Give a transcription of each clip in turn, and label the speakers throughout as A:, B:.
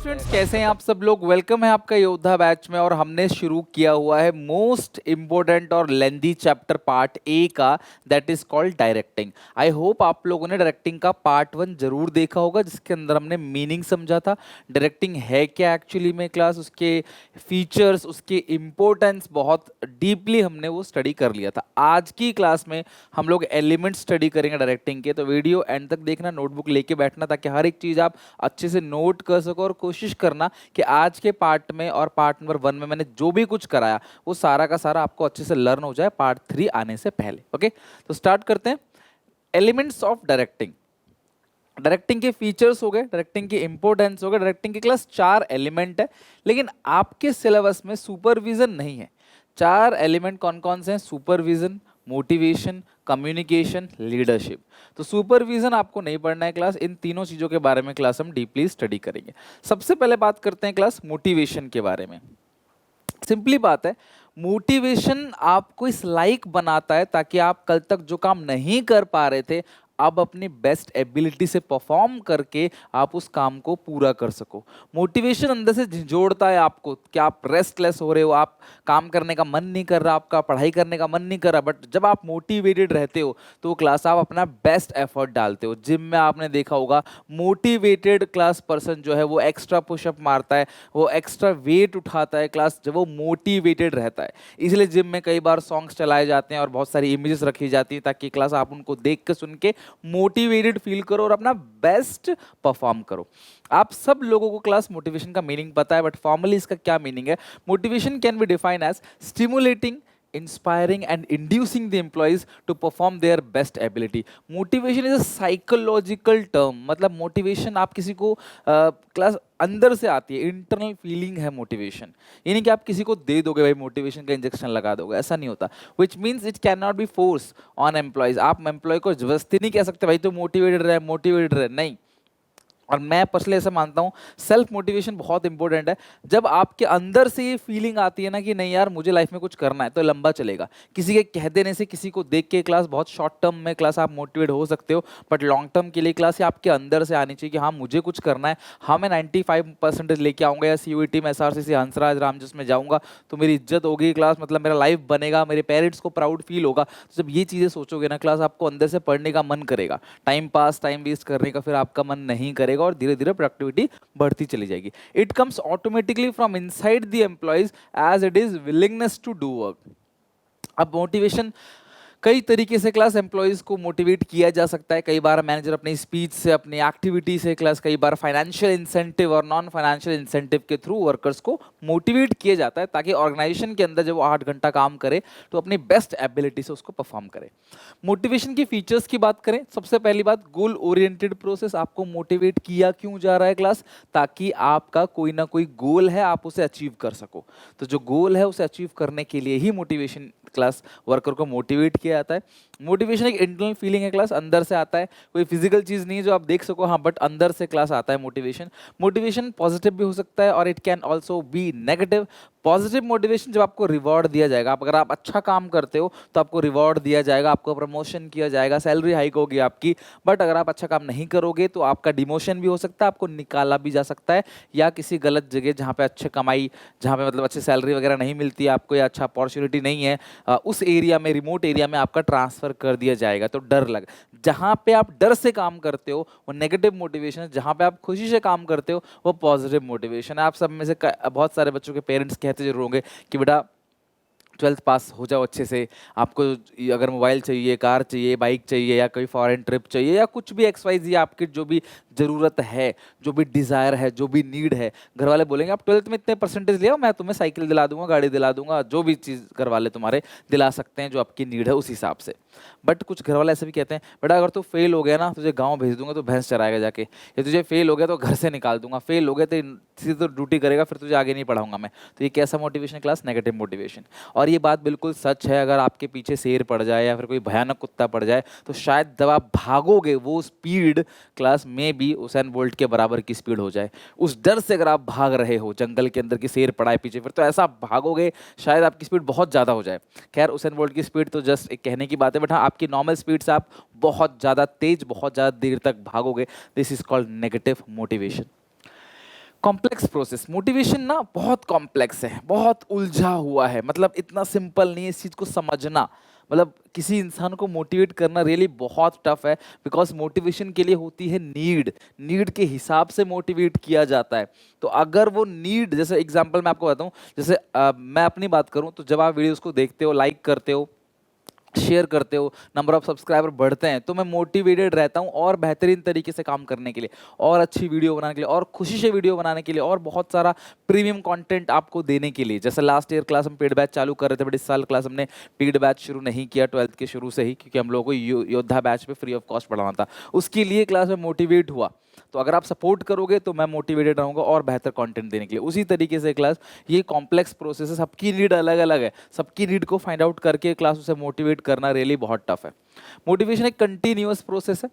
A: Students, कैसे हैं आप सब लोग। वेलकम है आपका योद्धा बैच में। और हमने शुरू किया हुआ है मोस्ट इंपॉर्टेंट और लेंदी चैप्टर पार्ट ए का, that is called directing. I hope आप लोगों ने डायरेक्टिंग का पार्ट 1 जरूर देखा होगा, जिसके अंदर हमने मीनिंग समझा था, डायरेक्टिंग है क्या एक्चुअली में क्लास, उसके फीचर्स, उसके इम्पोर्टेंस बहुत डीपली हमने वो स्टडी कर लिया था। आज की क्लास में हम लोग एलिमेंट स्टडी करेंगे डायरेक्टिंग के, तो वीडियो एंड तक देखना, नोटबुक लेके बैठना ताकि हर एक चीज़ आप अच्छे से नोट कर सको। और कोशिश करना कि आज के पार्ट में और पार्ट नंबर 1 में मैंने जो भी कुछ कराया वो सारा का सारा आपको अच्छे से लर्न हो जाए पार्ट 3 आने से पहले। ओके, तो स्टार्ट करते हैं। Elements of directing. डायरेक्टिंग के फीचर्स हो गए, डायरेक्टिंग की इंपॉर्टेंस हो गए। डायरेक्टिंग की क्लास 4 एलिमेंट है, लेकिन आपके सिलेबस में सुपरविजन नहीं है। 4 एलिमेंट कौन कौन से हैं? Supervision, motivation, communication, leadership. तो सुपरविजन आपको नहीं पढ़ना है क्लास। इन तीनों चीजों के बारे में क्लास हम डीपली स्टडी करेंगे। सबसे पहले बात करते हैं क्लास मोटिवेशन के बारे में। सिंपली बात है, मोटिवेशन आपको इस लायक बनाता है ताकि आप कल तक जो काम नहीं कर पा रहे थे, अब अपनी बेस्ट एबिलिटी से परफॉर्म करके आप उस काम को पूरा कर सको। मोटिवेशन अंदर से झिझोड़ता है आपको कि आप रेस्टलेस हो रहे हो, आप काम करने का मन नहीं कर रहा, आपका पढ़ाई करने का मन नहीं कर रहा। बट जब आप मोटिवेटेड रहते हो तो क्लास आप अपना बेस्ट एफर्ट डालते हो। जिम में आपने देखा होगा, मोटिवेटेड क्लास पर्सन जो है वो एक्स्ट्रा पुशअप मारता है, वो एक्स्ट्रा वेट उठाता है क्लास, जब वो मोटिवेटेड रहता है। इसलिए जिम में कई बार सॉन्ग्स चलाए जाते हैं और बहुत सारी इमेजेस रखी जाती है ताकि क्लास आप उनको देख के सुन के मोटिवेटेड फील करो और अपना बेस्ट परफॉर्म करो। आप सब लोगों को क्लास मोटिवेशन का मीनिंग पता है, बट फॉर्मली इसका क्या मीनिंग है? Motivation can be defined as stimulating, inspiring and inducing the employees to perform their best ability. Motivation is a psychological term. मतलब मोटिवेशन आप किसी को क्लास अंदर से आती है, इंटरनल फीलिंग है मोटिवेशन। ये नहीं कि आप किसी को दे दोगे भाई मोटिवेशन का इंजेक्शन लगा दोगे, ऐसा नहीं होता। Which means it can not be force on employees. आप एम्प्लॉय को जबरदस्ती नहीं कह सकते भाई तो मोटिवेटेड रहे, मोटिवेटेड रहे, नहीं। और मैं पर्सनली ऐसा मानता हूँ, सेल्फ मोटिवेशन बहुत इंपॉर्टेंट है। जब आपके अंदर से ये फीलिंग आती है ना कि नहीं यार मुझे लाइफ में कुछ करना है, तो लंबा चलेगा। किसी के कह देने से, किसी को देख के क्लास बहुत शॉर्ट टर्म में क्लास आप मोटिवेट हो सकते हो, बट लॉन्ग टर्म के लिए क्लास आपके अंदर से आनी चाहिए कि हाँ मुझे कुछ करना है, हाँ मैं 95% लेके आऊँगा, या CUET में SRCC हंसराज रामजस में जाऊँगा तो मेरी इज्जत होगी क्लास, मतलब मेरा लाइफ बनेगा, मेरे पेरेंट्स को प्राउड फील होगा। तो जब ये चीज़ें सोचोगे ना क्लास, आपको अंदर से पढ़ने का मन करेगा, टाइम वेस्ट करने का फिर आपका मन नहीं करेगा और धीरे धीरे प्रोडक्टिविटी बढ़ती चली जाएगी। It comes automatically from inside the employees as it is willingness to do work. अब मोटिवेशन कई तरीके से क्लास एम्प्लॉयज़ को मोटिवेट किया जा सकता है। कई बार मैनेजर अपनी स्पीच से, अपनी एक्टिविटी से क्लास, कई बार फाइनेंशियल इंसेंटिव और नॉन फाइनेंशियल इंसेंटिव के थ्रू वर्कर्स को मोटिवेट किया जाता है ताकि ऑर्गेनाइजेशन के अंदर जब वो 8 घंटा काम करे तो अपनी बेस्ट एबिलिटी से उसको परफॉर्म करे। मोटिवेशन की फीचर्स की बात करें, सबसे पहली बात गोल ओरिएंटेड प्रोसेस। आपको मोटिवेट किया क्यों जा रहा है क्लास? ताकि आपका कोई ना कोई गोल है, आप उसे अचीव कर सको। तो जो गोल है उसे अचीव करने के लिए ही मोटिवेशन क्लास वर्कर को मोटिवेट किया जाता है। मोटिवेशन एक इंटरनल फीलिंग है क्लास, अंदर से आता है, कोई फिजिकल चीज़ नहीं है जो आप देख सको, हाँ, बट अंदर से क्लास आता है मोटिवेशन। मोटिवेशन पॉजिटिव भी हो सकता है और it can also be negative. Positive motivation जब आपको रिवॉर्ड दिया जाएगा, अगर आप अच्छा काम करते हो तो आपको रिवॉर्ड दिया जाएगा, आपको प्रमोशन किया जाएगा, सैलरी हाइक होगी आपकी। बट अगर आप अच्छा काम नहीं करोगे तो आपका डिमोशन भी हो सकता है, आपको निकाला भी जा सकता है, या किसी गलत जगह जहाँ पे अच्छे कमाई, जहाँ पे मतलब अच्छी सैलरी वगैरह नहीं मिलती है आपको, या अच्छा अपॉर्चुनिटी नहीं है, उस एरिया में, रिमोट एरिया में आपका ट्रांसफर कर दिया जाएगा। तो डर लग, जहाँ पे आप डर से काम करते हो वो नेगेटिव मोटिवेशन है, जहाँ पे आप खुशी से काम करते हो वो पॉजिटिव मोटिवेशन है। आप सब में से बहुत सारे बच्चों के पेरेंट्स कहते जरूर होंगे कि बेटा 12th पास हो जाओ अच्छे से, आपको अगर मोबाइल चाहिए, कार चाहिए, बाइक चाहिए, या कोई फॉरेन ट्रिप चाहिए, या कुछ भी XYZ आपकी जो भी ज़रूरत है, जो भी डिज़ायर है, जो भी नीड है, घर वाले बोलेंगे आप 12th में इतने परसेंटेज ले आओ, मैं तुम्हें साइकिल दिला दूंगा, गाड़ी दिला दूंगा, जो भी चीज़ घर वाले तुम्हारे दिला सकते हैं जो आपकी नीड है उस हिसाब से। बट कुछ घर वाले ऐसे भी कहते हैं, बेटा अगर तू फेल हो गया ना, तुझे गाँव भेज दूंगा तो भैंस चराएगा जाके, या तुझे फेल हो गया तो घर से निकाल दूंगा, फेल हो गया तो सीधे तो ड्यूटी करेगा, फिर तुझे आगे नहीं पढ़ाऊंगा मैं। तो ये कैसा मोटिवेशन क्लास? Negative motivation. और ये बात बिल्कुल सच है, अगर आपके पीछे शेर पड़ जाए या फिर कोई भयानक कुत्ता पड़ जाए तो शायद जब आप भागोगे वो स्पीड क्लास में भी उसैन बोल्ट के बराबर की स्पीड हो जाए। उस डर से अगर आप भाग रहे हो, जंगल के अंदर की शेर पड़ा है पीछे, फिर तो ऐसा भागोगे शायद आपकी स्पीड बहुत ज़्यादा हो जाए। खैर उसैन बोल्ट की स्पीड तो जस्ट एक कहने की बात है, बट हाँ आपकी नॉर्मल स्पीड से आप बहुत ज़्यादा तेज, बहुत ज़्यादा देर तक भागोगे। This is called negative motivation. Complex process. Motivation ना बहुत कॉम्प्लेक्स है, बहुत उलझा हुआ है, मतलब इतना सिंपल नहीं है इस चीज को समझना। मतलब किसी इंसान को मोटिवेट करना रियली बहुत टफ है, बिकॉज मोटिवेशन के लिए होती है नीड, नीड के हिसाब से मोटिवेट किया जाता है। तो अगर वो नीड, जैसे एग्जांपल मैं आपको बताऊं, जैसे मैं अपनी बात करूं तो जब आप वीडियोस को देखते हो, लाइक करते हो, शेयर करते हो, नंबर ऑफ सब्सक्राइबर बढ़ते हैं, तो मैं मोटिवेटेड रहता हूं और बेहतरीन तरीके से काम करने के लिए, और अच्छी वीडियो बनाने के लिए, और खुशी से वीडियो बनाने के लिए, और बहुत सारा प्रीमियम कंटेंट आपको देने के लिए। जैसे लास्ट ईयर क्लास हम पेड बैच चालू कर रहे थे, बट इस साल क्लास हमने पेड बैच शुरू नहीं किया 12th के शुरू से ही, क्योंकि हम लोगों को योद्धा बैच पे फ्री ऑफ कॉस्ट पढ़ाना था। उसके लिए क्लास में मोटिवेट हुआ। तो अगर आप सपोर्ट करोगे तो मैं मोटिवेटेड रहूंगा और बेहतर कंटेंट देने के लिए। उसी तरीके से क्लास, ये कॉम्प्लेक्स प्रोसेस है, सबकी नीड अलग अलग है, सबकी नीड को फाइंड आउट करके क्लास उसे मोटिवेट करना रियली बहुत टफ है। मोटिवेशन एक कंटिन्यूअस प्रोसेस है,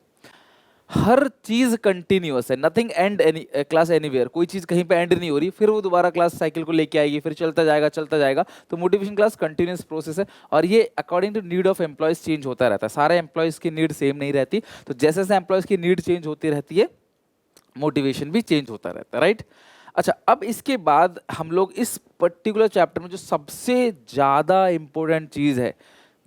A: हर चीज कंटिन्यूअस है, nothing and any class anywhere, कोई चीज कहीं पे एंड नहीं हो रही, फिर वो दोबारा क्लास साइकिल को लेके आएगी, फिर चलता जाएगा चलता जाएगा। तो मोटिवेशन क्लास कंटिन्यूअस प्रोसेस है, और ये according to need of employees change होता रहता है। सारे एम्प्लॉयज की नीड सेम नहीं रहती, तो जैसे जैसे एम्प्लॉयज की नीड चेंज होती रहती है, मोटिवेशन भी चेंज होता रहता है, राइट। अच्छा, अब इसके बाद हम लोग इस पर्टिकुलर चैप्टर में जो सबसे ज्यादा इंपॉर्टेंट चीज है,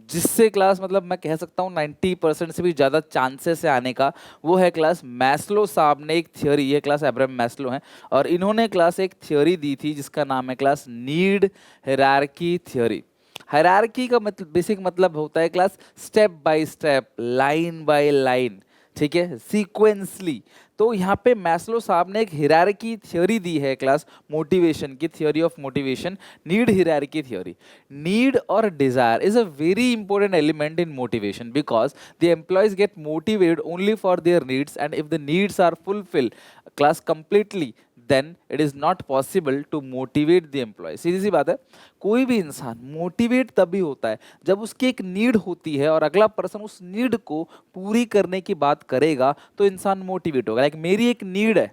A: जिससे क्लास, मतलब मैं कह सकता हूँ 90% से भी ज़्यादा चांसेस है आने का, वो है क्लास मैस्लो साहब ने एक थियोरी, ये क्लास अब्राहम मैस्लो हैं, और इन्होंने क्लास एक थियोरी दी थी जिसका नाम है class need hierarchy theory. Hierarchy का मतलब, बेसिक मतलब होता है class step by step, line by line, ठीक है, सीक्वेंसली। तो यहाँ पे मैस्लो साहब ने एक हिरार्की थ्योरी दी है क्लास, मोटिवेशन की, theory of motivation, need hierarchy theory. Need और desire is a very important element in motivation, because the employees get motivated only for their needs, and if the needs are fulfil class completely, then it is not possible to motivate the employee. सीधी सी बात है, कोई भी इंसान motivate तभी होता है जब उसकी एक नीड होती है और अगला पर्सन उस नीड को पूरी करने की बात करेगा, तो इंसान मोटिवेट होगा। लाइक मेरी एक नीड है,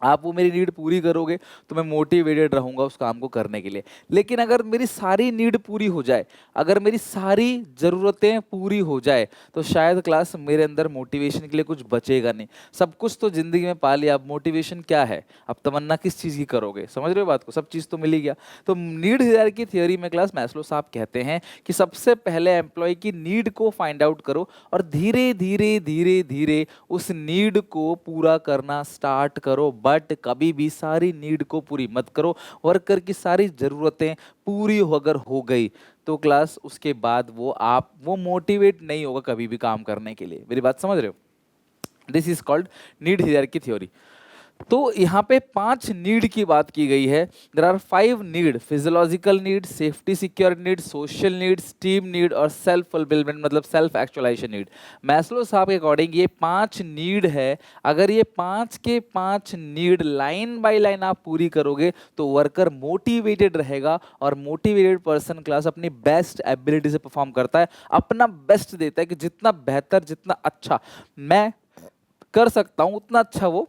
A: आप वो मेरी नीड पूरी करोगे तो मैं मोटिवेटेड रहूंगा उस काम को करने के लिए। लेकिन अगर मेरी सारी नीड पूरी हो जाए, अगर मेरी सारी ज़रूरतें पूरी हो जाए, तो शायद क्लास मेरे अंदर मोटिवेशन के लिए कुछ बचेगा नहीं। सब कुछ तो जिंदगी में पा लिया, अब मोटिवेशन क्या है, अब तमन्ना किस चीज़ की करोगे, समझ रहे हो बात को, सब चीज़ तो मिल ही गया। तो नीड हायरार्की थ्योरी में क्लास मैस्लो साहब कहते हैं कि सबसे पहले एम्प्लॉय की नीड को फाइंड आउट करो, और धीरे धीरे धीरे धीरे उस नीड को पूरा करना स्टार्ट करो, बट कभी भी सारी नीड को पूरी मत करो। वर्कर की सारी जरूरतें पूरी अगर हो गई, तो क्लास उसके बाद वो मोटिवेट नहीं होगा कभी भी काम करने के लिए। मेरी बात समझ रहे हो? This is called need hierarchy theory. तो यहाँ पे 5 नीड की बात की गई है। There are 5 need: physiological need, safety secure need, social need, team need, और सेल्फ फुलफिलमेंट मतलब सेल्फ एक्चुअलाइजेशन नीड। मैस्लो साहब के अकॉर्डिंग ये 5 नीड है। अगर ये 5 के 5 नीड लाइन बाय लाइन आप पूरी करोगे, तो वर्कर मोटिवेटेड रहेगा, और मोटिवेटेड पर्सन क्लास अपनी बेस्ट एबिलिटी से परफॉर्म करता है, अपना बेस्ट देता है कि जितना बेहतर, जितना अच्छा मैं कर सकता हूँ, उतना अच्छा वो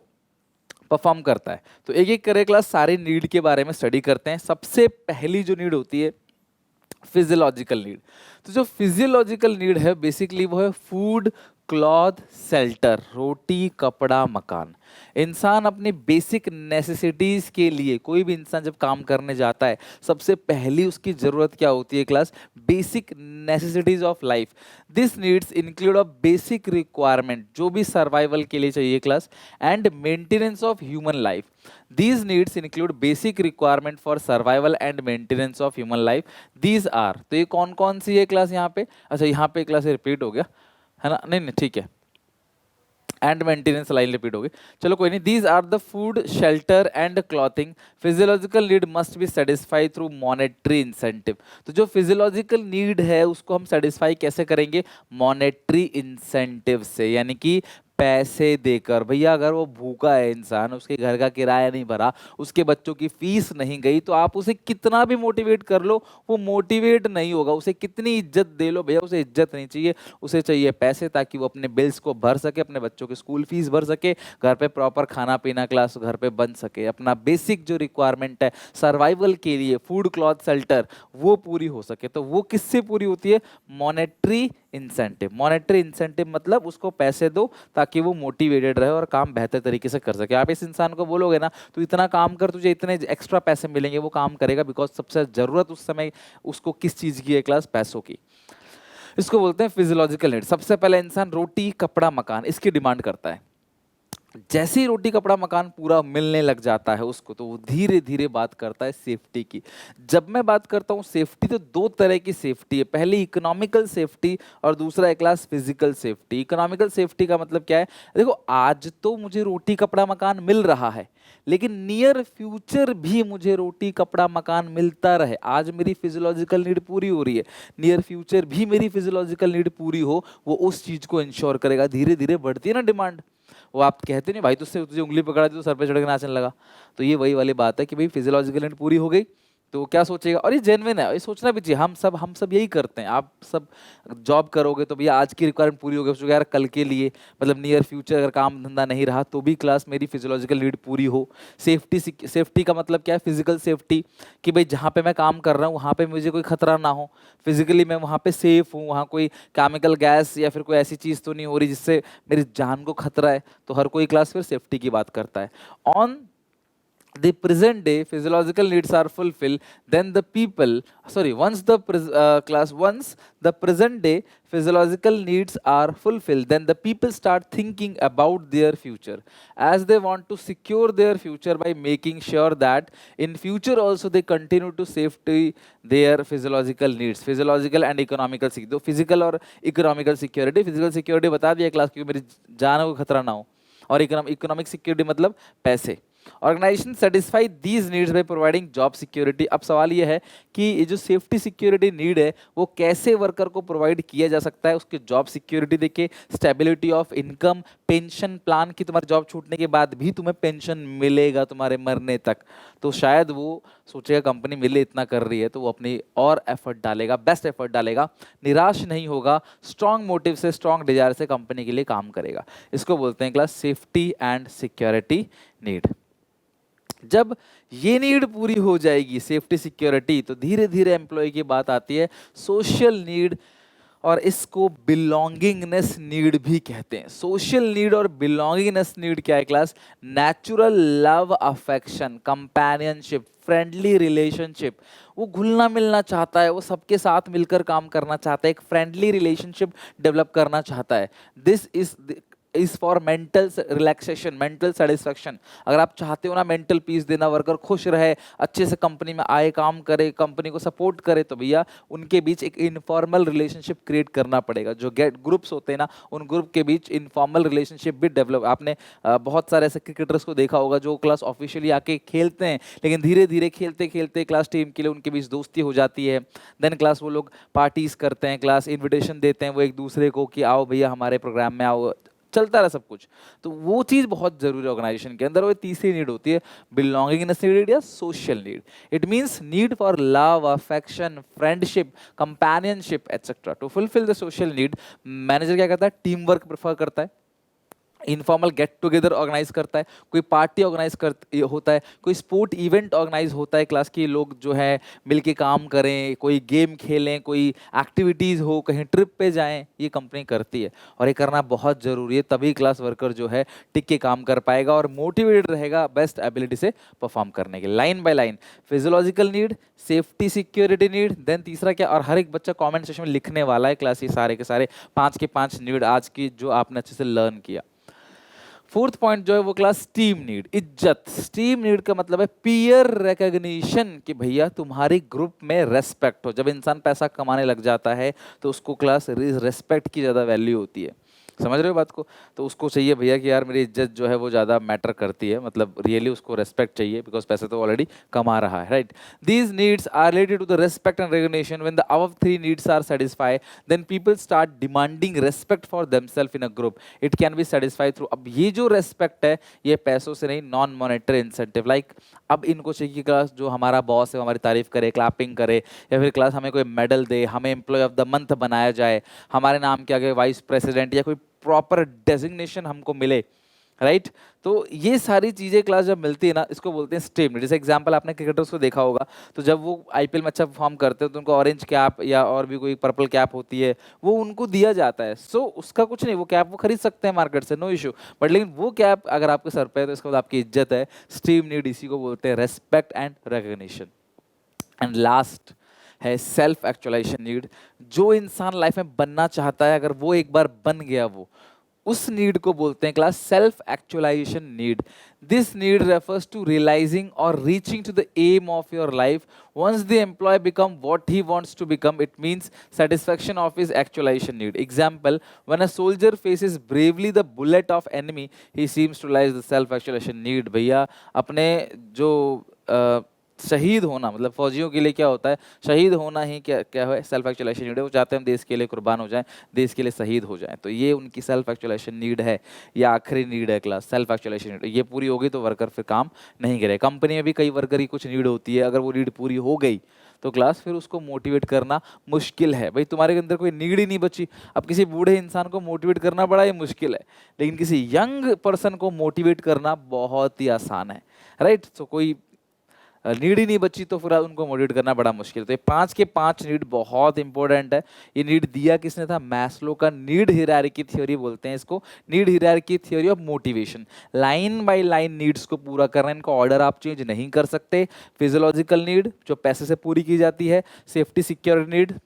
A: परफॉर्म करता है। तो एक एक करे क्लास सारे नीड के बारे में स्टडी करते हैं। सबसे पहली जो नीड होती है फिजियोलॉजिकल नीड। तो जो फिजियोलॉजिकल नीड है बेसिकली वो है फूड, क्लॉथ, शेल्टर, रोटी, कपड़ा, मकान। इंसान अपनी बेसिक नेसेसिटीज के लिए, कोई भी इंसान जब काम करने जाता है, सबसे पहली उसकी जरूरत क्या होती है class? Basic necessities of life. This needs include of basic requirement, जो भी सर्वाइवल के लिए चाहिए class, and maintenance of human life. These needs include basic requirement for survival and maintenance of human life. These are, तो ये कौन कौन सी है क्लास यहाँ पे? अच्छा, यहाँ पे क्लास रिपीट हो गया है ना? नहीं नहीं, ठीक है, एंड मेंटेनेंस लाइन रिपीट हो गई, चलो कोई नहीं। These are the food, shelter and clothing. Physiological need must be satisfy through monetary incentive. तो जो फिजियोलॉजिकल नीड है उसको हम सेटिस्फाई कैसे करेंगे? मॉनेटरी इंसेंटिव से, यानी कि पैसे देकर। भैया अगर वो भूखा है इंसान, उसके घर का किराया नहीं भरा, उसके बच्चों की फीस नहीं गई, तो आप उसे कितना भी मोटिवेट कर लो, वो मोटिवेट नहीं होगा। उसे कितनी इज्जत दे लो भैया, उसे इज्जत नहीं चाहिए, उसे चाहिए पैसे, ताकि वो अपने बिल्स को भर सके, अपने बच्चों की स्कूल फीस भर सके, घर पे प्रॉपर खाना पीना क्लास घर पे बन सके, अपना बेसिक जो रिक्वायरमेंट है सर्वाइवल के लिए, फूड, क्लॉथ, शेल्टर, वो पूरी हो सके। तो वो किससे पूरी होती है? Monetary incentive. मॉनेटरी इंसेंटिव मतलब उसको पैसे दो ताकि वो मोटिवेटेड रहे और काम बेहतर तरीके से कर सके। आप इस इंसान को बोलोगे ना तो इतना काम कर, तुझे इतने एक्स्ट्रा पैसे मिलेंगे, वो काम करेगा, बिकॉज सबसे जरूरत उस समय उसको किस चीज की है क्लास? पैसों की। इसको बोलते हैं फिजियोलॉजिकल नीड। सबसे पहले इंसान रोटी कपड़ा मकान इसकी डिमांड करता है। जैसे ही रोटी कपड़ा मकान पूरा मिलने लग जाता है उसको, तो वो धीरे धीरे बात करता है सेफ्टी की। जब मैं बात करता हूँ सेफ्टी, तो दो तरह की सेफ्टी है। पहली इकोनॉमिकल सेफ्टी और दूसरा है class physical safety. Economical safety का मतलब क्या है? देखो, आज तो मुझे रोटी कपड़ा मकान मिल रहा है, लेकिन नियर फ्यूचर भी मुझे रोटी कपड़ा मकान मिलता रहे। आज मेरी फिजियोलॉजिकल नीड पूरी हो रही है, नियर फ्यूचर भी मेरी फिजियोलॉजिकल नीड पूरी हो, वो उस चीज को इंश्योर करेगा। धीरे धीरे बढ़ती है ना डिमांड। वो आप कहते नहीं भाई, तुझसे तुझे उंगली पकड़ा दी तो सर पे चढ़ के नाचने लगा। तो ये वही वाली बात है कि भाई फिजियोलॉजिकल नीड पूरी हो गई तो वो क्या सोचेगा, और ये जेन्युइन है, ये सोचना भी चाहिए। हम सब यही करते हैं। आप सब जॉब करोगे तो भैया आज की रिक्वायरमेंट पूरी हो गई, सोचोगे यार कल के लिए, मतलब नियर फ्यूचर अगर काम धंधा नहीं रहा तो भी क्लास मेरी फिजियोलॉजिकल नीड पूरी हो। सेफ्टी का मतलब क्या है? फिजिकल सेफ्टी, कि भाई जहाँ पे मैं काम कर रहा हूँ वहाँ पे मुझे कोई खतरा ना हो, फिजिकली मैं वहाँ पे सेफ हूँ, वहाँ कोई केमिकल गैस या फिर कोई ऐसी चीज़ तो नहीं हो रही जिससे मेरी जान को खतरा है। तो हर कोई क्लास फिर सेफ्टी की बात करता है। On the present day physiological needs are fulfilled, then the people, sorry, once the present day physiological needs are fulfilled, then the people start thinking about their future, as they want to secure their future by making sure that in future also they continue to safety their physiological needs, physiological and economical security। तो physical और economical security, physical security बता दिया class, क्योंकि मेरी जान को खतरा ना हो, और इकोनॉमिक सिक्योरिटी मतलब पैसे। Organisation satisfy these needs by providing job security. अब सवाल यह है कि ये जो सेफ्टी सिक्योरिटी नीड है वो कैसे वर्कर को प्रोवाइड किया जा सकता है? उसके जॉब सिक्योरिटी देके, stability of income, pension plan की तुम्हारी जॉब छूटने के बाद भी तुम्हें पेंशन मिलेगा तुम्हारे मरने तक। तो शायद वो सोचेगा कंपनी मिले इतना कर रही है तो वो अपनी और एफर्ट डालेगा, बेस्ट एफर्ट डालेगा, निराश नहीं होगा, स्ट्रॉन्ग मोटिव से, स्ट्रॉन्ग डिजायर से कंपनी के लिए काम करेगा। इसको बोलते हैं class safety and security need. जब ये नीड पूरी हो जाएगी, सेफ्टी सिक्योरिटी, तो धीरे धीरे एम्प्लॉय की बात आती है सोशल नीड, और इसको बिलोंगिंगनेस नीड भी कहते हैं। सोशल नीड और बिलोंगिंगनेस नीड क्या है class? Natural love, affection, companionship, friendly relationship. वो घुलना मिलना चाहता है, वो सबके साथ मिलकर काम करना चाहता है, एक फ्रेंडली रिलेशनशिप डेवलप करना चाहता है। This is for mental relaxation, mental satisfaction. अगर आप चाहते हो ना मेंटल पीस देना, वर्कर खुश रहे, अच्छे से कंपनी में आए, काम करे, कंपनी को सपोर्ट करे, तो भैया उनके बीच एक इनफॉर्मल रिलेशनशिप क्रिएट करना पड़ेगा। जो गेट ग्रुप्स होते हैं ना, उन ग्रुप के बीच इनफॉर्मल रिलेशनशिप भी डेवलप। आपने बहुत सारे ऐसे क्रिकेटर्स को देखा होगा जो क्लास ऑफिशियली आके खेलते हैं, लेकिन धीरे धीरे खेलते खेलते क्लास टीम के लिए उनके बीच दोस्ती हो जाती है। देन क्लास वो लोग पार्टीज करते हैं, क्लास इन्विटेशन देते हैं वो एक दूसरे को कि आओ भैया हमारे प्रोग्राम में आओ, चलता रहा सब कुछ। तो वो चीज बहुत जरूरी है ऑर्गेनाइजेशन के अंदर। वो तीसरी नीड होती है बिलोंगिंगनेस नीड या social need. It means need for love, affection, friendship, companionship etcetera. To fulfil the social need, manager क्या करता है? टीम वर्क प्रेफर करता है, इनफॉर्मल गेट टुगेदर ऑर्गेनाइज करता है, कोई पार्टी ऑर्गेनाइज होता है, कोई स्पोर्ट इवेंट ऑर्गेनाइज होता है, क्लास के लोग जो है मिलके काम करें, कोई गेम खेलें, कोई एक्टिविटीज़ हो, कहीं ट्रिप पे जाएं, ये कंपनी करती है। और ये करना बहुत ज़रूरी है, तभी क्लास वर्कर जो है टिक के काम कर पाएगा और मोटिवेटेड रहेगा बेस्ट एबिलिटी से परफॉर्म करने के। Line by line physiological need, safety security need, then तीसरा क्या, और हर एक बच्चा कॉमेंट सेक्शन में लिखने वाला है क्लास, ये सारे के सारे 5 के 5 नीड आज की जो आपने अच्छे से लर्न किया। फोर्थ पॉइंट जो है वो क्लास स्टीम नीड, इज्जत। स्टीम नीड का मतलब है पीयर रिकॉग्निशन, कि भैया तुम्हारे ग्रुप में रेस्पेक्ट हो। जब इंसान पैसा कमाने लग जाता है तो उसको क्लास रेस्पेक्ट की ज़्यादा वैल्यू होती है। समझ रहे हो बात को? तो उसको चाहिए भैया कि यार मेरी इज्जत जो है वो ज़्यादा मैटर करती है, मतलब रियली उसको रेस्पेक्ट चाहिए, बिकॉज पैसे तो ऑलरेडी कमा रहा है, right? These needs are related to the respect and recognition. When the above 3 needs are satisfied, then people start demanding respect for themself in a group. It can be satisfied through, अब ये जो respect है ये पैसों से नहीं, non monetary incentive. Like अब इनको चाहिए कि क्लास जो हमारा बॉस है हमारी तारीफ करे, क्लैपिंग करे, या फिर क्लास हमें कोई मेडल दे, हमें एम्प्लॉय ऑफ द मंथ बनाया जाए, हमारे नाम के आगे वाइस प्रेसिडेंट या कोई प्रॉपर डेजिग्नेशन हमको मिले, राइट। तो ये सारी चीजें क्लास जब मिलती है ना, इसको बोलते हैं स्टेम। जैसे एग्जांपल आपने क्रिकेटर्स को देखा होगा, तो जब वो आईपीएल में अच्छा परफॉर्म करते हैं तो उनको ऑरेंज कैप या और भी कोई पर्पल कैप होती है, वो उनको दिया जाता है। सो उसका कुछ नहीं, वो कैप वो खरीद सकते हैं मार्केट से, नो इशू। बट लेकिन वो कैप अगर आपके सर पे है तो इसका मतलब आपकी इज्जत है। स्टीम नीड, इसी को बोलते हैं respect and recognition. And last है सेल्फ एक्चुअलाइजेशन नीड। जो इंसान लाइफ में बनना चाहता है, अगर वो एक बार बन गया, वो उस नीड को बोलते हैं class self actualisation need. This need refers to realising और reaching to the aim of your life. once the employee become what he wants to become, it means satisfaction of his actualization need. Example, when a soldier faces bravely the bullet of enemy, he seems to realize the self actualization need. भैया अपने जो शहीद होना, मतलब फौजियों के लिए क्या होता है, शहीद होना ही क्या क्या है, सेल्फ एक्चुअलाइजेशन नीड है। वो चाहते हैं हम देश के लिए कुर्बान हो जाएं, देश के लिए शहीद हो जाएं। तो ये उनकी सेल्फ एक्चुअलाइजेशन नीड है। ये आखिरी नीड है क्लास, सेल्फ एक्चुअलाइजेशन नीड। ये पूरी होगी तो वर्कर फिर काम नहीं करे। कंपनी में भी कई वर्कर की कुछ नीड होती है, अगर वो नीड पूरी हो गई तो क्लास फिर उसको मोटिवेट करना मुश्किल है। भाई तुम्हारे अंदर कोई नीड ही नहीं बची, अब किसी बूढ़े इंसान को मोटिवेट करना बड़ा ही मुश्किल है, लेकिन किसी यंग पर्सन को मोटिवेट करना बहुत ही आसान है, राइट। तो कोई नीड ही नहीं बची तो फिर उनको मोटिवेट करना बड़ा मुश्किल। तो ये 5 के 5 नीड बहुत इंपॉर्टेंट है। ये नीड दिया किसने था, मैस्लो का नीड हियरार्की थ्योरी बोलते हैं इसको, need hierarchy theory of motivation. Line by line needs को पूरा करना, इनका ऑर्डर आप चेंज नहीं कर सकते। फिजियोलॉजिकल नीड जो पैसे से पूरी की जाती है, सेफ्टी सिक्योरिटी नीड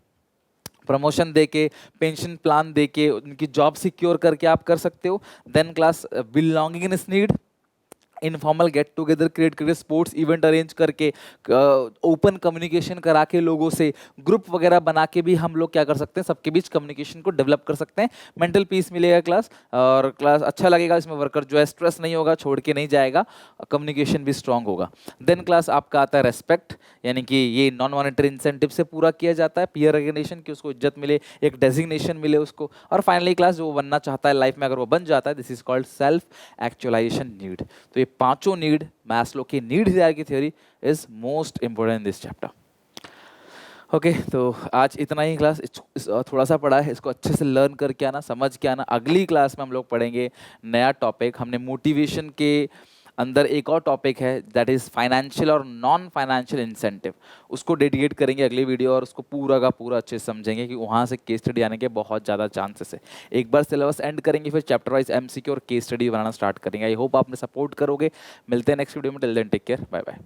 A: प्रमोशन देके, पेंशन प्लान देके, उनकी जॉब सिक्योर करके आप कर सकते हो। Then class belongingness need, informal get together create करके, स्पोर्ट्स इवेंट अरेंज करके, ओपन कम्युनिकेशन करा के, लोगों से ग्रुप वगैरह बना के भी हम लोग क्या कर सकते हैं, सबके बीच कम्युनिकेशन को डेवलप कर सकते हैं। मेंटल पीस मिलेगा क्लास, और क्लास अच्छा लगेगा, इसमें वर्कर जो है स्ट्रेस नहीं होगा, छोड़ के नहीं जाएगा, कम्युनिकेशन भी स्ट्रांग होगा। देन क्लास आपका आता है रेस्पेक्ट, यानी कि ये नॉन मॉनेटरी इंसेंटिव से पूरा किया जाता है, पीयर रिकग्निशन की उसको इज्जत मिले, एक डेजिग्नेशन मिले उसको। और फाइनली क्लास जो वो बनना चाहता है लाइफ में, अगर वो बन जाता है, this is called self actualisation need. तो ये पांचों नीड, मैस्लो की need hierarchy theory is most important in this chapter. Okay, तो आज इतना ही क्लास, थोड़ा सा पढ़ा है, इसको अच्छे से लर्न करके आना, समझ के आना। अगली क्लास में हम लोग पढ़ेंगे नया टॉपिक। हमने मोटिवेशन के अंदर एक और टॉपिक है, दैट इज फाइनेंशियल और नॉन फाइनेंशियल इंसेंटिव, उसको डेडिकेट करेंगे अगली वीडियो, और उसको पूरा का पूरा अच्छे से समझेंगे कि वहाँ से केस स्टडी आने के बहुत ज़्यादा चांसेस है। एक बार सिलेबस एंड करेंगे, फिर चैप्टर वाइज एमसीक्यू और केस स्टडी बनाना स्टार्ट करेंगे। आई होप आपने सपोर्ट करोगे। मिलते हैं नेक्स्ट वीडियो में, till then take care, bye bye.